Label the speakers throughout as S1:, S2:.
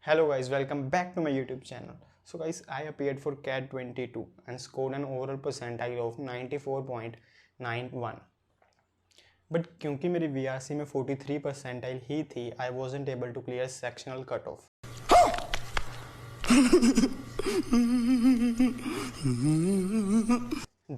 S1: Hello guys, welcome back to my YouTube channel. So guys, I appeared for CAT 22 and scored an overall percentile of 94.91. But क्योंकि मेरी VRC में 43 percentile ही थी, I wasn't able to clear sectional cutoff.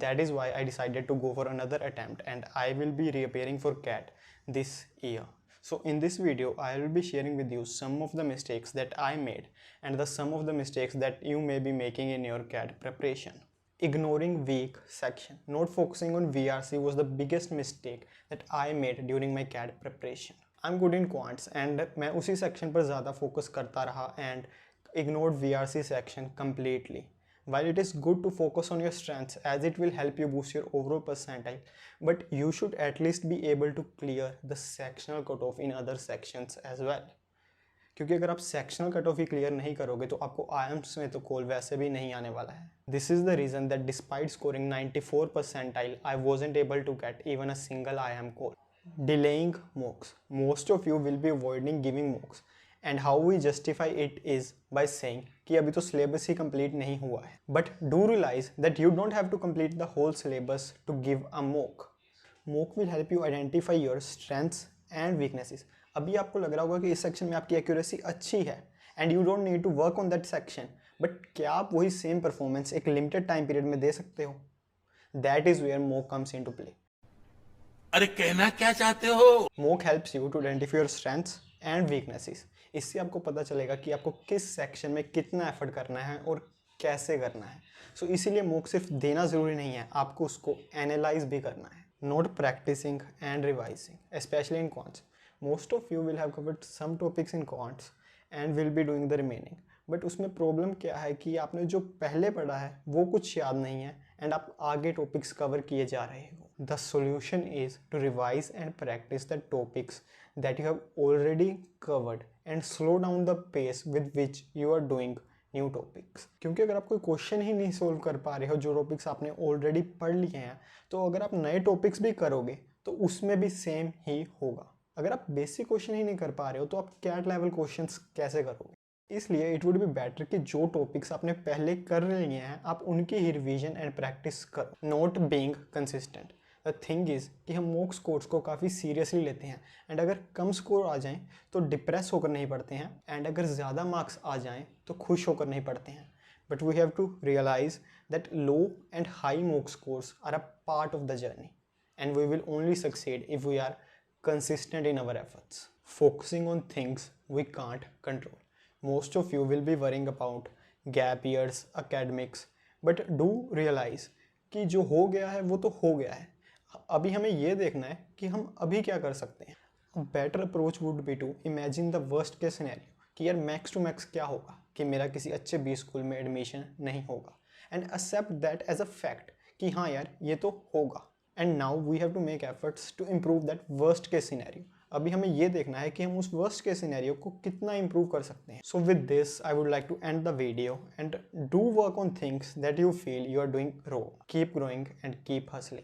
S1: That is why I decided to go for another attempt and I will be reappearing for CAT this year. So in this video, I will be sharing with you some of the mistakes that I made and some of the mistakes that you may be making in your CAT preparation. Ignoring weak section, not focusing on VRC was the biggest mistake that I made during my CAT preparation. I'm good in quants and मैं उसी section पर ज़्यादा focus करता रहा and ignored VRC section completely. While it is good to focus on your strengths as it will help you boost your overall percentile, but you should at least be able to clear the sectional cutoff in other sections as well. क्योंकि अगर आप sectional cut off ही clear नहीं करोगे तो आपको आयम्स में तो call वैसे भी नहीं आने वाला है. This is the reason that despite scoring 94 percentile I wasn't able to get even a single IM call. Delaying mocks. Most of you will be avoiding giving mocks and how we justify it is by saying कि अभी तो syllabus ही complete नहीं हुआ है. But do realize that you don't have to complete the whole syllabus to give a mock. Mock will help you identify your strengths and weaknesses. अभी आपको लग रहा होगा कि इस सेक्शन में आपकी एक्यूरेसी अच्छी है and you don't need to work on that section, but क्या आप वही सेम परफॉर्मेंस एक लिमिटेड टाइम पीरियड में दे सकते हो? That is where mock comes into play.
S2: अरे कहना क्या चाहते हो?
S1: Mock helps you to identify your strengths and weaknesses. इससे आपको पता चलेगा कि आपको किस सेक्शन में कितना एफर्ट करना है और कैसे करना है. सो इसीलिए मोक सिर्फ देना ज़रूरी नहीं है, आपको उसको एनालाइज भी करना है. Note practising and revising specially in quants. Most of you will have covered some topics in quants and will be doing the remaining. But उसमें प्रॉब्लम क्या है कि आपने जो पहले पढ़ा है वो कुछ याद नहीं है एंड आप आगे टॉपिक्स कवर किए जा रहे हो. The solution is to revise and practise the topics that you have already covered and slow down the pace with which you are doing new topics. क्योंकि अगर आप कोई क्वेश्चन ही नहीं सोल्व कर पा रहे हो जो टॉपिक्स आपने ऑलरेडी पढ़ लिए हैं, तो अगर आप नए टॉपिक्स भी करोगे तो उसमें भी सेम ही होगा. अगर आप बेसिक क्वेश्चन ही नहीं कर पा रहे हो तो आप कैट लेवल क्वेश्चंस कैसे करोगे? इसलिए इट वुड बी बेटर कि जो टॉपिक्स आपने पहले कर लिए हैं आप उनकी ही रिवीजन एंड प्रैक्टिस करो. Not being consistent. The thing is कि हम मॉक स्कोर्स को काफ़ी सीरियसली लेते हैं एंड अगर कम स्कोर आ जाएं तो डिप्रेस होकर नहीं पढ़ते हैं एंड अगर ज़्यादा मार्क्स आ जाएं तो खुश होकर नहीं पढ़ते हैं. But we have to realise that low and high mock scores are a part of the journey and we will only succeed if we are consistent in our efforts. Focusing on things we can't control. Most of you will be worrying about gap years, academics, but do realize कि जो हो गया है वो तो हो गया है. अभी हमें ये देखना है कि हम अभी क्या कर सकते हैं. A better approach would be to imagine the worst case scenario कि यार मैक्स टू मैक्स क्या होगा कि मेरा किसी अच्छे बी स्कूल में एडमिशन नहीं होगा and except that as a fact कि हाँ यार ये तो होगा. And now we have to make efforts to improve that worst case scenario. अभी हमें ये देखना है कि हम उस वर्स्ट केस सिनेरियो को कितना इम्प्रूव कर सकते हैं. So with this I would like to end the video and do work on things that you feel you are doing wrong. Keep growing and keep hustling.